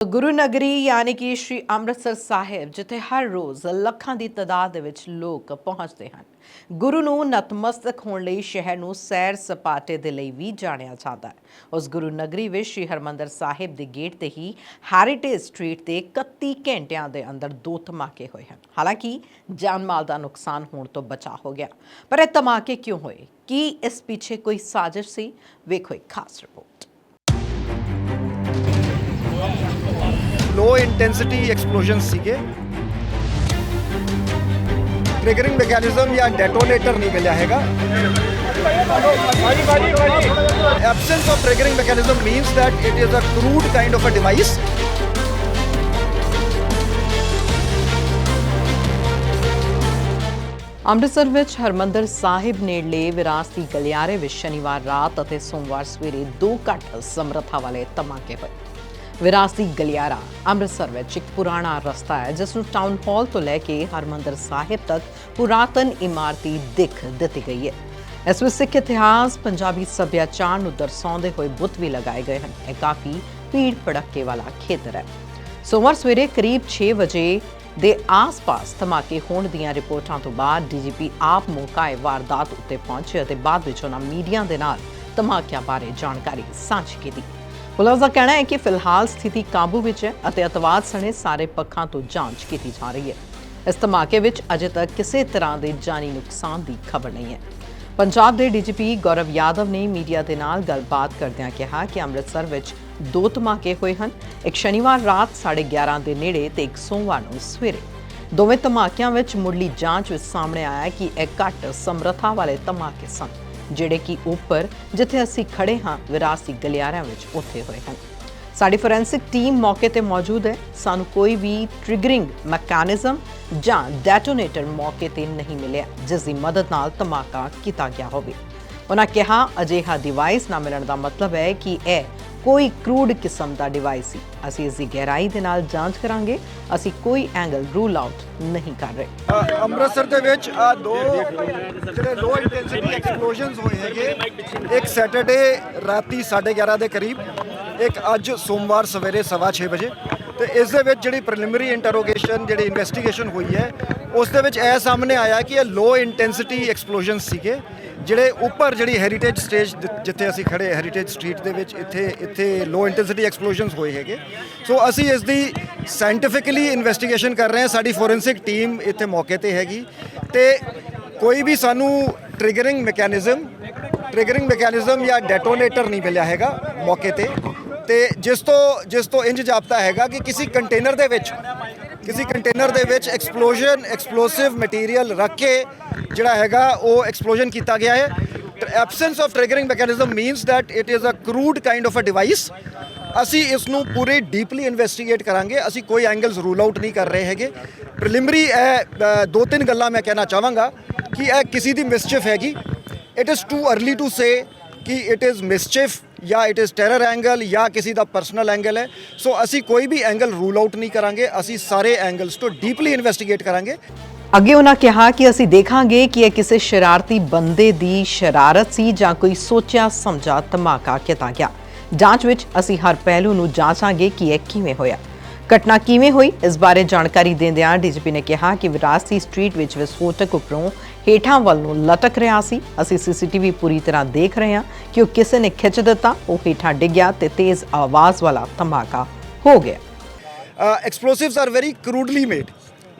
ਗੁਰੂ ਨਗਰੀ ਯਾਨੀ ਕਿ ਸ਼੍ਰੀ ਅੰਮ੍ਰਿਤਸਰ ਸਾਹਿਬ ਜਿੱਥੇ ਹਰ ਰੋਜ਼ ਲੱਖਾਂ ਦੀ ਤਾਦਾਦ ਦੇ ਵਿੱਚ ਲੋਕ ਪਹੁੰਚਦੇ ਹਨ। ਗੁਰੂ ਨੂੰ ਨਤਮਸਤਕ ਹੋਣ ਲਈ ਸ਼ਹਿਰ ਨੂੰ ਸੈਰ ਸਪਾਟੇ ਦੇ ਲਈ ਵੀ ਜਾਣਿਆ ਜਾਂਦਾ ਹੈ। ਉਸ ਗੁਰੂ ਨਗਰੀ ਵਿੱਚ ਸ਼੍ਰੀ ਹਰਿਮੰਦਰ ਸਾਹਿਬ ਦੇ ਗੇਟ ਤੇ ਹੀ ਹੈਰੀਟੇਜ ਸਟਰੀਟ ਤੇ 31 ਘੰਟਿਆਂ ਦੇ ਅੰਦਰ 2 ਧਮਾਕੇ ਹੋਏ ਹਨ। ਹਾਲਾਂਕਿ ਜਾਨ ਮਾਲ ਦਾ ਨੁਕਸਾਨ ਹੋਣ ਤੋਂ ਬਚਾ ਹੋ ਗਿਆ, ਪਰ ਇਹ ਧਮਾਕੇ ਕਿਉਂ ਹੋਏ? ਕੀ ਇਸ ਪਿੱਛੇ ਕੋਈ ਸਾਜ਼ਿਸ਼ ਸੀ? ਵੇਖੋ ਇੱਕ ਖਾਸ ਰਿਪੋਰਟ। लो इंटेंसिटी एक्सप्लोजन सीगे ट्रिगरिंग मैकेनिज्म या डेटोनेटर नहीं मिला हैगा। Absence of triggering mechanism means that it is a crude kind of a device. Amritsar ਵਿੱਚ ਹਰਮੰਦਰ ਸਾਹਿਬ ਨੇੜਲੇ ਵਿਰਾਸਤੀ ਗਲਿਆਰੇ ਵਿੱਚ ਸ਼ਨੀਵਾਰ ਰਾਤ ਅਤੇ ਸੋਮਵਾਰ ਸਵੇਰੇ 2 ਘੱਟ ਸਮਰੱਥਾ ਵਾਲੇ ਧਮਾਕੇ ਹੋਏ। ਵਿਰਾਸਤੀ ਗਲਿਆਰਾ ਅੰਮ੍ਰਿਤਸਰ ਵਿੱਚ ਇੱਕ ਪੁਰਾਣਾ ਰਸਤਾ ਹੈ ਜਿਸ ਨੂੰ ਟਾਊਨ ਹਾਲ ਤੋਂ ਲੈ ਕੇ ਹਰਮੰਦਰ ਸਾਹਿਬ ਤੱਕ ਪੁਰਾਤਨ ਇਮਾਰਤੀ ਦਿੱਖ ਦਿੱਤੀ ਗਈ ਹੈ। ਇਸ ਵਿੱਚ ਸਿੱਖ ਇਤਿਹਾਸ, ਪੰਜਾਬੀ ਸੱਭਿਆਚਾਰ ਨੂੰ ਦਰਸਾਉਂਦੇ ਹੋਏ ਬੁੱਤ ਵੀ ਲਗਾਏ ਗਏ ਹਨ। ਇਹ ਕਾਫੀ ਭੀੜ ਭੜੱਕੇ ਵਾਲਾ ਖੇਤਰ ਹੈ। ਸੋਮਵਾਰ ਸਵੇਰੇ ਕਰੀਬ 6 ਵਜੇ ਦੇ ਆਸ-ਪਾਸ ਧਮਾਕੇ ਹੋਣ ਦੀਆਂ ਰਿਪੋਰਟਾਂ ਤੋਂ ਬਾਅਦ ਡੀਜੀਪੀ ਆਪ ਮੌਕੇ ਵਾਰਦਾਤ ਉੱਤੇ ਪਹੁੰਚੇ ਅਤੇ ਬਾਅਦ ਵਿੱਚ ਉਹਨਾਂ ਮੀਡੀਆ ਦੇ ਨਾਲ ਧਮਾਕਿਆਂ ਬਾਰੇ ਜਾਣਕਾਰੀ ਸਾਂਝੀ ਕੀਤੀ। ਪੁਲਿਸ ਦਾ ਕਹਿਣਾ ਹੈ ਕਿ ਫਿਲਹਾਲ ਸਥਿਤੀ ਕਾਬੂ ਵਿੱਚ ਹੈ ਅਤੇ ਅਤਵਾਦ ਸਣੇ ਸਾਰੇ ਪੱਖਾਂ ਤੋਂ ਜਾਂਚ ਕੀਤੀ ਜਾ ਰਹੀ ਹੈ। ਇਸ ਧਮਾਕੇ ਵਿੱਚ ਅਜੇ ਤੱਕ ਕਿਸੇ ਤਰ੍ਹਾਂ ਦੇ ਜਾਨੀ ਨੁਕਸਾਨ ਦੀ ਖਬਰ ਨਹੀਂ ਹੈ। ਪੰਜਾਬ ਦੇ ਡੀਜੀਪੀ ਗੌਰਵ ਯਾਦਵ ਨੇ ਮੀਡੀਆ ਦੇ ਨਾਲ ਗੱਲਬਾਤ ਕਰਦਿਆਂ ਕਿਹਾ ਕਿ ਅੰਮ੍ਰਿਤਸਰ ਵਿੱਚ 2 ਧਮਾਕੇ ਹੋਏ ਹਨ, ਇੱਕ ਸ਼ਨੀਵਾਰ ਰਾਤ 11:30 ਦੇ ਨੇੜੇ ਤੇ ਇੱਕ ਸੋਮਵਾਰ ਨੂੰ ਸਵੇਰੇ। ਦੋਵੇਂ ਧਮਾਕਿਆਂ ਵਿੱਚ ਮੁੱਢਲੀ ਜਾਂਚ ਵਿੱਚ ਸਾਹਮਣੇ ਆਇਆ ਕਿ ਇਹ ਘੱਟ ਸਮਰੱਥਾ ਵਾਲੇ ਧਮਾਕੇ ਸਨ, ਜਿਹੜੇ ਕਿ ਉੱਪਰ ਜਿੱਥੇ ਅਸੀਂ ਖੜੇ ਹਾਂ ਵਿਰਾਸਤੀ ਗਲਿਆਰਿਆਂ ਵਿੱਚ ਉੱਥੇ ਹੋਏ ਹਨ। ਸਾਡੀ ਫੋਰੈਂਸਿਕ ਟੀਮ ਮੌਕੇ ਤੇ ਮੌਜੂਦ ਹੈ। ਸਾਨੂੰ ਕੋਈ ਵੀ ਟ੍ਰਿਗਰਿੰਗ ਮੈਕੈਨਿਜ਼ਮ ਜਾਂ ਡੈਟੋਨੇਟਰ ਮੌਕੇ ਤੇ ਨਹੀਂ ਮਿਲਿਆ ਜਿਸ ਦੀ ਮਦਦ ਨਾਲ ਧਮਾਕਾ ਕੀਤਾ ਗਿਆ ਹੋਵੇ। ਉਹਨਾਂ ਕਿਹਾ ਅਜਿਹਾ ਡਿਵਾਈਸ ਨਾ ਮਿਲਣ ਦਾ ਮਤਲਬ ਹੈ ਕਿ ਇਹ ਕੋਈ ਕਰੂਡ ਕਿਸਮ ਦਾ ਡਿਵਾਈਸ ਸੀ। ਅਸੀਂ ਇਸ ਦੀ ਗਹਿਰਾਈ ਦੇ ਨਾਲ ਜਾਂਚ ਕਰਾਂਗੇ। ਅਸੀਂ ਕੋਈ ਐਂਗਲ ਰੂਲ ਆਊਟ ਨਹੀਂ ਕਰ ਰਹੇ। ਅੰਮ੍ਰਿਤਸਰ ਦੇ ਵਿੱਚ ਆ 2 ਜਿਹੜੇ ਲੋ ਇੰਟੈਂਸਿਟੀ ਐਕਸਪਲੋਜਨਸ ਹੋਏ ਹੈਗੇ, ਇੱਕ ਸੈਟਰਡੇ ਰਾਤੀ 11:30 ਦੇ ਕਰੀਬ, ਇੱਕ ਅੱਜ ਸੋਮਵਾਰ ਸਵੇਰੇ 6:15 ਵਜੇ। ਤੇ ਇਸ ਦੇ ਵਿੱਚ ਜਿਹੜੀ ਪ੍ਰੀਲਿਮਿਨਰੀ ਇੰਟਰੋਗੇਸ਼ਨ ਜਿਹੜੀ ਇਨਵੈਸਟੀਗੇਸ਼ਨ ਹੋਈ ਹੈ ਉਸ ਦੇ ਵਿੱਚ ਇਹ ਸਾਹਮਣੇ ਆਇਆ ਕਿ ਇਹ ਲੋ ਇੰਟੈਂਸਿਟੀ ਐਕਸਪਲੋਜਨਸ ਸੀਗੇ ਜਿਹੜੇ ਉੱਪਰ ਜਿਹੜੀ ਹੈਰੀਟੇਜ ਸਟੇਜ ਜਿੱਥੇ ਅਸੀਂ ਖੜੇ ਹੈਰੀਟੇਜ ਸਟਰੀਟ ਦੇ ਵਿੱਚ ਇੱਥੇ ਲੋ ਇੰਟੈਂਸਿਟੀ ਐਕਸਪਲੋਜਨਸ ਹੋਏ ਹੈਗੇ। ਸੋ ਅਸੀਂ ਇਸ ਦੀ ਸਾਇੰਟੀਫਿਕਲੀ ਇਨਵੈਸਟੀਗੇਸ਼ਨ ਕਰ ਰਹੇ ਹਾਂ। ਸਾਡੀ ਫੋਰੈਂਸਿਕ ਟੀਮ ਇੱਥੇ ਮੌਕੇ ਤੇ ਹੈਗੀ ਤੇ ਕੋਈ ਵੀ ਸਾਨੂੰ ਟ੍ਰਿਗਰਿੰਗ ਮੈਕੈਨਿਜ਼ਮ ਜਾਂ ਡੈਟੋਨੇਟਰ ਨਹੀਂ ਮਿਲਿਆ ਹੈਗਾ ਮੌਕੇ ਤੇ ਜਿਸ ਤੋਂ ਇੰਜ ਜਾਪਦਾ ਹੈਗਾ ਕਿ ਕਿਸੇ ਕੰਟੇਨਰ ਦੇ ਵਿੱਚ ਐਕਸਪਲੋਸਿਵ ਮਟੀਰੀਅਲ ਰੱਖ ਕੇ ਜਿਹੜਾ ਹੈਗਾ ਉਹ ਐਕਸਪਲੋਜਨ ਕੀਤਾ ਗਿਆ ਹੈ। Absence of triggering mechanism means that it is a crude kind of a device. ਅਸੀਂ ਇਸ ਨੂੰ ਪੂਰੇ ਡੀਪਲੀ ਇਨਵੈਸਟੀਗੇਟ ਕਰਾਂਗੇ। ਅਸੀਂ ਕੋਈ ਐਂਗਲਸ ਰੂਲ ਆਊਟ ਨਹੀਂ ਕਰ ਰਹੇ ਹੈਗੇ। ਪ੍ਰੀਲਿਮਿਨਰੀ 2-3 ਗੱਲਾਂ ਮੈਂ ਕਹਿਣਾ ਚਾਹਾਂਗਾ ਕਿ ਇਹ ਕਿਸੇ ਦੀ ਮਿਸਚਿਫ ਹੈਗੀ। It is too early to say ਕਿ ਇਟ ਇਜ਼ ਮਿਸਚਿਫ ਜਾਂ ਇਟ ਇਜ਼ ਟੈਰਰ ਐਂਗਲ ਜਾਂ ਕਿਸੇ ਦਾ ਪਰਸਨਲ ਐਂਗਲ ਹੈ। ਸੋ ਅਸੀਂ ਕੋਈ ਵੀ ਐਂਗਲ ਰੂਲ ਆਊਟ ਨਹੀਂ ਕਰਾਂਗੇ। ਅਸੀਂ ਸਾਰੇ ਐਂਗਲਸ ਤੋਂ ਡੀਪਲੀ ਇਨਵੈਸਟੀਗੇਟ ਕਰਾਂਗੇ। ਅੱਗੇ ਉਹਨਾਂ ਕਿਹਾ ਕਿ ਅਸੀਂ ਦੇਖਾਂਗੇ ਕਿ ਇਹ ਕਿਸੇ ਸ਼ਰਾਰਤੀ ਬੰਦੇ ਦੀ ਸ਼ਰਾਰਤ ਸੀ ਜਾਂ ਕੋਈ ਸੋਚਿਆ ਸਮਝਾ ਧਮਾਕਾ ਕੀਤਾ ਗਿਆ। ਜਾਂਚ ਵਿੱਚ ਅਸੀਂ ਹਰ ਪਹਿਲੂ ਨੂੰ ਜਾਂਚਾਂਗੇ ਕਿ ਇਹ ਕਿਵੇਂ ਹੋਇਆ, ਘਟਨਾ ਕਿਵੇਂ ਹੋਈ। ਇਸ ਬਾਰੇ ਜਾਣਕਾਰੀ ਦਿੰਦਿਆਂ ਡੀਜੀਪੀ ਨੇ ਕਿਹਾ ਕਿ ਵਿਰਾਸਤੀ ਸਟਰੀਟ ਵਿੱਚ ਵਿਸਫੋਟਕ ਉੱਪਰੋਂ ਹੇਠਾਂ ਵੱਲ ਨੂੰ ਲਟਕ ਰਿਹਾ ਸੀ। ਅਸੀਂ ਸੀਸੀਟੀਵੀ ਪੂਰੀ ਤਰ੍ਹਾਂ ਦੇਖ ਰਹੇ ਹਾਂ ਕਿ ਉਹ ਕਿਸੇ ਨੇ ਖਿੱਚ ਦਿੱਤਾ, ਉਹ ਹੇਠਾਂ ਡਿੱਗਿਆ ਤੇ ਤੇਜ਼ ਆਵਾਜ਼ ਵਾਲਾ ਧਮਾਕਾ ਹੋ ਗਿਆ। ਐਕਸਪਲੋਸਿਵਸ ਆਰ ਵੈਰੀ ਕਰੂਡਲੀ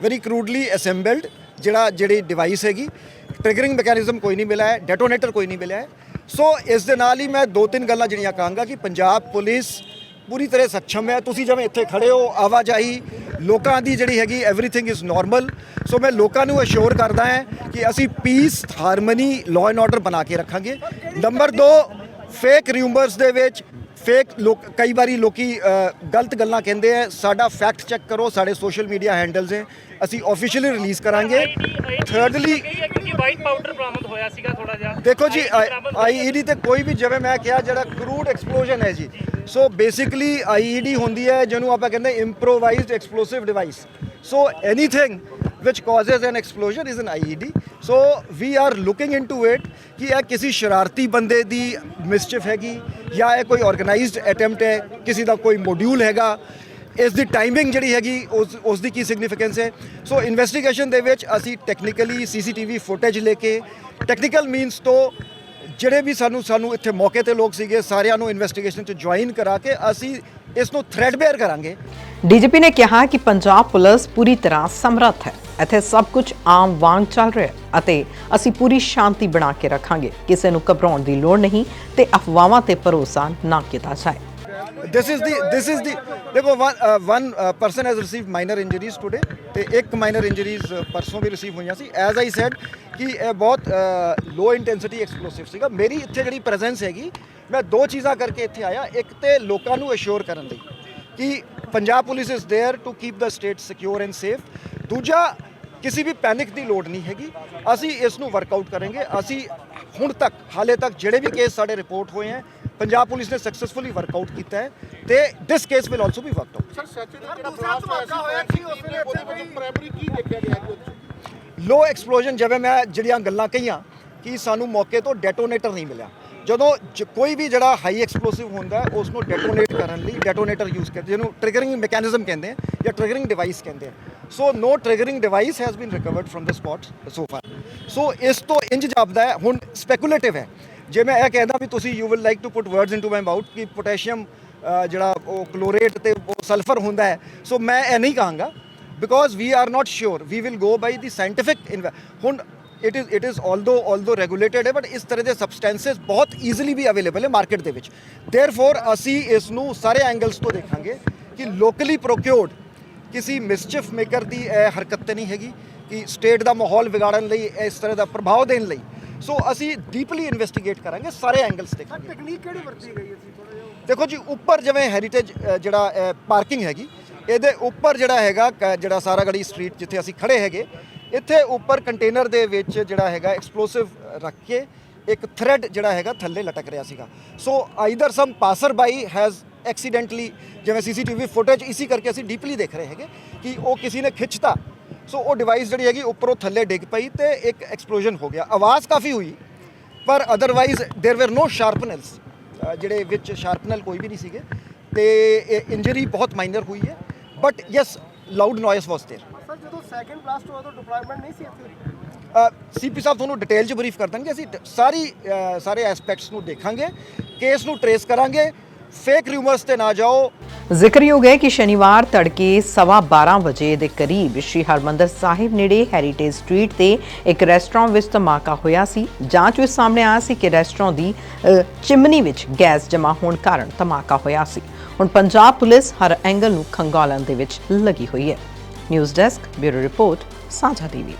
ਅਸੈਂਬਲਡ। ਜਿਹੜੀ ਡਿਵਾਈਸ ਹੈਗੀ, ਟ੍ਰਿਗਰਿੰਗ ਮੈਕੈਨਿਜ਼ਮ ਕੋਈ ਨਹੀਂ ਮਿਲਿਆ ਹੈ, ਡੈਟੋਨੇਟਰ ਕੋਈ ਨਹੀਂ ਮਿਲਿਆ ਹੈ। ਸੋ ਇਸ ਦੇ ਨਾਲ ਹੀ ਮੈਂ 2-3 ਗੱਲਾਂ ਜਿਹੜੀਆਂ ਕਹਾਂਗਾ ਕਿ ਪੰਜਾਬ ਪੁਲਿਸ ਪੂਰੀ ਤਰ੍ਹਾਂ ਸક્ષਮ ਹੈ। ਤੁਸੀਂ ਜਿਵੇਂ ਇੱਥੇ ਖੜੇ ਹੋ, ਆਵਾਜਾਈ ਲੋਕਾਂ ਦੀ ਜਿਹੜੀ ਹੈਗੀ ਐਵਰੀਥਿੰਗ ਇਜ਼ ਨਾਰਮਲ। ਸੋ ਮੈਂ ਲੋਕਾਂ ਨੂੰ ਅਸ਼ੋਰ ਕਰਦਾ ਹਾਂ ਕਿ ਅਸੀਂ piece, harmony, law and order ਬਣਾ ਕੇ ਰੱਖਾਂਗੇ। ਨੰਬਰ 2, ਫੇਕ ਰਿਊਮਰਸ ਦੇ ਵਿੱਚ ਕਈ ਵਾਰੀ ਲੋਕੀ ਗਲਤ ਗੱਲਾਂ ਕਹਿੰਦੇ ਆ। ਸਾਡਾ ਫੈਕਟ ਚੈੱਕ ਕਰੋ, ਸਾਡੇ ਸੋਸ਼ਲ ਮੀਡੀਆ ਹੈਂਡਲਸ ਹੈ, ਅਸੀਂ ਆਫੀਸ਼ੀਅਲੀ ਰਿਲੀਜ਼ ਕਰਾਂਗੇ। ਥਰਡਲੀ ਵਾਈਟ ਪਾਊਡਰ ਬਰਾਮਦ ਹੋਇਆ ਸੀਗਾ ਥੋੜਾ ਜਿਹਾ। ਦੇਖੋ ਜੀ, ਆਈਈਡੀ ਤੇ ਕੋਈ ਵੀ ਜਿਵੇਂ ਮੈਂ ਕਿਹਾ ਜਿਹੜਾ ਕਰੂਡ ਐਕਸਪਲੋਜਨ ਹੈ ਜੀ। ਸੋ ਬੇਸਿਕਲੀ ਆਈਈਡੀ ਹੁੰਦੀ ਹੈ ਜਿਹਨੂੰ ਆਪਾਂ ਕਹਿੰਦੇ improvised explosive device. So anything which causes an explosion is an IED. So we are looking into it कि यह किसी शरारती बंदे दी मिसचिफ हैगी या यह कोई ऑर्गेनाइज्ड अटैम्प्ट है, किसी का कोई मॉड्यूल हैगा ਇਸ ਦੀ ਟਾਈਮਿੰਗ ਜਿਹੜੀ ਹੈਗੀ ਉਸ ਦੀ ਕੀ ਸਿਗਨੀਫੀਕੈਂਸ ਹੈ। ਸੋ ਇਨਵੈਸਟੀਗੇਸ਼ਨ ਦੇ ਵਿੱਚ ਅਸੀਂ ਟੈਕਨੀਕਲੀ ਸੀਸੀਟੀਵੀ ਫੁਟੇਜ ਲੈ ਕੇ ਟੈਕਨੀਕਲ ਮੀਨਸ ਤੋਂ ਜਿਹੜੇ ਵੀ ਸਾਨੂੰ ਇੱਥੇ ਮੌਕੇ ਤੇ ਲੋਕ ਸੀਗੇ ਸਾਰਿਆਂ ਨੂੰ ਇਨਵੈਸਟੀਗੇਸ਼ਨ 'ਚ ਜੁਆਇਨ ਕਰਾ ਕੇ ਅਸੀਂ ਇਸ ਨੂੰ ਥ੍ਰੈਡਬੇਅਰ ਕਰਾਂਗੇ। ਡੀਜੀਪੀ ਨੇ ਕਿਹਾ ਕਿ ਪੰਜਾਬ ਪੁਲਿਸ ਪੂਰੀ ਤਰ੍ਹਾਂ ਸਮਰੱਥ ਹੈ, ਇੱਥੇ ਸਭ ਕੁਝ ਆਮ ਵਾਂਗ ਚੱਲ ਰਿਹਾ ਹੈ ਅਤੇ ਅਸੀਂ ਪੂਰੀ ਸ਼ਾਂਤੀ ਬਣਾ ਕੇ ਰੱਖਾਂਗੇ। ਕਿਸੇ ਨੂੰ ਘਬਰਾਉਣ ਦੀ ਲੋੜ ਨਹੀਂ ਤੇ ਅਫਵਾਹਾਂ ਤੇ ਭਰੋਸਾ ਨਾ ਕੀਤਾ ਜਾਏ। this is the देखो one person has received minor injuries today ਤੇ ਇੱਕ minor injuries ਪਰਸੋਂ ਵੀ ਰਿਸੀਵ ਹੋਈਆਂ ਸੀ। ਐਜ਼ ਆਈ ਸੈਡ ਕਿ ਇਹ ਬਹੁਤ ਲੋ ਇੰਟੈਂਸਿਟੀ ਐਕਸਪਲੋਸਿਵ ਸੀਗਾ। ਮੇਰੀ ਇੱਥੇ ਜਿਹੜੀ ਪ੍ਰੈਜ਼ੈਂਸ ਹੈਗੀ ਮੈਂ ਦੋ ਚੀਜ਼ਾਂ ਕਰਕੇ ਇੱਥੇ ਆਇਆ। ਇੱਕ ਤੇ ਲੋਕਾਂ ਨੂੰ ਅਸ਼ੋਰ ਕਰਨ ਲਈ ਕਿ Punjab police is there to keep the state secure and safe. ਦੂਜਾ ਕਿਸੇ ਵੀ ਪੈਨਿਕ ਦੀ ਲੋੜ ਨਹੀਂ ਹੈਗੀ, ਅਸੀਂ ਇਸ ਨੂੰ ਵਰਕਆਊਟ ਕਰਾਂਗੇ। ਅਸੀਂ ਹੁਣ ਤੱਕ ਹਾਲੇ ਤੱਕ ਜਿਹੜੇ ਵੀ ਕੇਸ ਸਾਡੇ ਰਿਪੋਰਟ ਹੋਏ ਹੈ ਪੰਜਾਬ ਪੁਲਿਸ ਨੇ ਸਕਸੈਸਫੁਲੀ ਵਰਕਆਊਟ ਕੀਤਾ ਹੈ ਤੇ this case will also B worked out. Sir ਸੱਚ ਜਿਹੜਾ ਬਲਾਸਟ ਹੋਇਆ ਸੀ ਉਸ ਵੇਲੇ ਉਹਦੇ ਵਿੱਚ ਪ੍ਰਾਇਮਰੀ ਕੀ ਦੇਖਿਆ ਗਿਆ ਜੀ? ਲੋ ਐਕਸਪਲੋਜਨ ਜਿਵੇਂ ਮੈਂ ਜਿਹੜੀਆਂ ਗੱਲਾਂ ਕਹੀਆਂ ਕਿ ਸਾਨੂੰ ਮੌਕੇ ਤੋਂ ਡੈਟੋਨੇਟਰ ਨਹੀਂ ਮਿਲਿਆ। ਜਦੋਂ ਕੋਈ ਵੀ ਜਿਹੜਾ ਹਾਈ ਐਕਸਪਲੋਸਿਵ ਹੁੰਦਾ ਉਸ ਨੂੰ ਡੈਟੋਨੇਟ ਕਰਨ ਲਈ ਡੈਟੋਨੇਟਰ ਯੂਜ਼ ਕਰਦੇ ਜਿਹਨੂੰ ਟ੍ਰਿਗਰਿੰਗ ਮੈਕੈਨਿਜ਼ਮ ਕਹਿੰਦੇ ਆ ਜਾਂ ਟ੍ਰਿਗਰਿੰਗ ਡਿਵਾਈਸ ਕਹਿੰਦੇ ਆ। So no triggering device has been recovered from the spot so far. So ਇਸ ਤੋਂ ਇੰਜ ਜਾਪਦਾ ਹੈ, ਹੁਣ ਸਪੈਕੂਲੇਟਿਵ ਹੈ। ਜੇ ਮੈਂ ਇਹ ਕਹਿੰਦਾ ਵੀ ਤੁਸੀਂ you will like to put words into my mouth ਕਿ ਪੋਟੈਸ਼ੀਅਮ ਜਿਹੜਾ ਉਹ ਕਲੋਰੇਟ ਤੇ ਉਹ ਸਲਫਰ ਹੁੰਦਾ ਹੈ, ਸੋ ਮੈਂ ਇਹ ਨਹੀਂ ਕਹਾਂਗਾ because we are not sure. We will go by the scientific ਹੁਣ it is although regulated ਹੈ, ਬਟ ਇਸ ਤਰ੍ਹਾਂ ਦੇ ਸਬਸਟੈਂਸਸ ਬਹੁਤ ਈਜ਼ੀਲੀ ਵੀ ਅਵੇਲੇਬਲ ਹੈ ਮਾਰਕੀਟ ਦੇ ਵਿੱਚ। ਦੇਅਰਫੋਰ ਅਸੀਂ ਇਸ ਨੂੰ ਸਾਰੇ ਐਂਗਲਸ ਤੋਂ ਦੇਖਾਂਗੇ ਕਿ ਲੋਕਲੀ ਪ੍ਰੋਕਿਉਰਡ ਕਿਸੇ ਮਿਸਚਿਫ ਮੇਕਰ ਦੀ ਇਹ ਹਰਕਤ ਤੇ ਨਹੀਂ ਹੈਗੀ ਕਿ ਸਟੇਟ ਦਾ ਮਾਹੌਲ ਵਿਗਾੜਨ ਲਈ ਇਸ ਤਰ੍ਹਾਂ ਦਾ ਪ੍ਰਭਾਵ ਦੇਣ ਲਈ। ਸੋ ਅਸੀਂ ਡੀਪਲੀ ਇਨਵੈਸਟੀਗੇਟ ਕਰਾਂਗੇ, ਸਾਰੇ ਐਂਗਲਸ ਦੇਖਾਂਗੇ। ਟੈਕਨੀਕ ਕਿਹੜੀ ਵਰਤੀ ਗਈ ਸੀ ਥੋੜਾ ਜਿਹਾ? ਦੇਖੋ ਜੀ, ਉੱਪਰ ਜਿਵੇਂ ਹੈਰੀਟੇਜ ਜਿਹੜਾ ਪਾਰਕਿੰਗ ਹੈਗੀ ਇਹਦੇ ਉੱਪਰ ਜਿਹੜਾ ਹੈਗਾ ਜਿਹੜਾ ਸਾਰਾਗੜੀ ਸਟਰੀਟ ਜਿੱਥੇ ਅਸੀਂ ਖੜੇ ਹੈਗੇ ਇੱਥੇ ਉੱਪਰ ਕੰਟੇਨਰ ਦੇ ਵਿੱਚ ਜਿਹੜਾ ਹੈਗਾ ਐਕਸਪਲੋਸਿਵ ਰੱਖ ਕੇ ਇੱਕ ਥ੍ਰੈਡ ਜਿਹੜਾ ਹੈਗਾ ਥੱਲੇ ਲਟਕ ਰਿਹਾ ਸੀਗਾ। So either some passer by has accidentally ਜਿਵੇਂ ਸੀਸੀਟੀਵੀ ਫੁਟੇਜ ਇਸੀ ਕਰਕੇ ਅਸੀਂ ਡੀਪਲੀ ਦੇਖ ਰਹੇ ਹੈਗੇ ਕਿ ਉਹ ਕਿਸੇ ਨੇ ਖਿੱਚਤਾ। ਸੋ ਉਹ ਡਿਵਾਈਸ ਜਿਹੜੀ ਹੈਗੀ ਉੱਪਰੋਂ ਥੱਲੇ ਡਿੱਗ ਪਈ ਤੇ ਇੱਕ ਐਕਸਪਲੋਜਨ ਹੋ ਗਿਆ। ਆਵਾਜ਼ ਕਾਫੀ ਹੋਈ ਪਰ ਅਦਰਵਾਈਜ਼ ਦੇਰ ਵੇਰ ਨੋ ਸ਼ਾਰਪਨਲਸ, ਜਿਹੜੇ ਵਿੱਚ ਸ਼ਾਰਪਨਲ ਕੋਈ ਵੀ ਨਹੀਂ ਸੀਗੇ ਤੇ ਇੰਜਰੀ ਬਹੁਤ ਮਾਈਨਰ ਹੋਈ ਹੈ। But yes loud noise was there. Sir ਜਦੋਂ ਸੈਕੰਡ ਬਲਾਸਟ ਹੋਇਆ ਤਾਂ ਡਿਪਲੋਇਮੈਂਟ ਨਹੀਂ ਸੀ ਇੱਥੇ? ਸੀਪੀ ਸਾਹਿਬ ਤੁਹਾਨੂੰ ਡਿਟੇਲ 'ਚ ਬਰੀਫ ਕਰ ਦਾਂਗੇ। ਅਸੀਂ ਸਾਰੇ ਐਸਪੈਕਟਸ ਨੂੰ ਦੇਖਾਂਗੇ, ਕੇਸ ਨੂੰ ਟਰੇਸ ਕਰਾਂਗੇ, ਫੇਕ ਰਿਊਮਰਸ ਤੇ ਨਾ ਜਾਓ। ਜ਼ਿਕਰਯੋਗ ਹੈ ਕਿ ਸ਼ਨੀਵਾਰ ਤੜਕੇ 12:15 ਵਜੇ ਦੇ ਕਰੀਬ ਸ਼੍ਰੀ ਹਰਮੰਦਰ ਸਾਹਿਬ ਨੇੜੇ ਹੈਰੀਟੇਜ ਸਟਰੀਟ ਤੇ ਇੱਕ ਰੈਸਟੋਰੈਂਟ ਵਿੱਚ ਧਮਾਕਾ ਹੋਇਆ ਸੀ। ਜਾਂਚ ਵਿੱਚ ਸਾਹਮਣੇ ਆਇਆ ਸੀ ਕਿ ਰੈਸਟੋਰੈਂਟ ਦੀ ਚਿਮਨੀ ਵਿੱਚ ਗੈਸ ਜਮ੍ਹਾਂ ਹੋਣ ਕਾਰਨ ਧਮਾਕਾ ਹੋਇਆ ਸੀ। ਹੁਣ ਪੰਜਾਬ ਪੁਲਿਸ ਹਰ ਐਂਗਲ ਨੂੰ ਖੰਗਾਲਣ ਦੇ ਵਿੱਚ ਲੱਗੀ ਹੋਈ ਹੈ। ਨਿਊਜ਼ ਡੈਸਕ, ਬਿਊਰੋ ਰਿਪੋਰਟ, ਸਾਂਝਾ ਟੀਵੀ।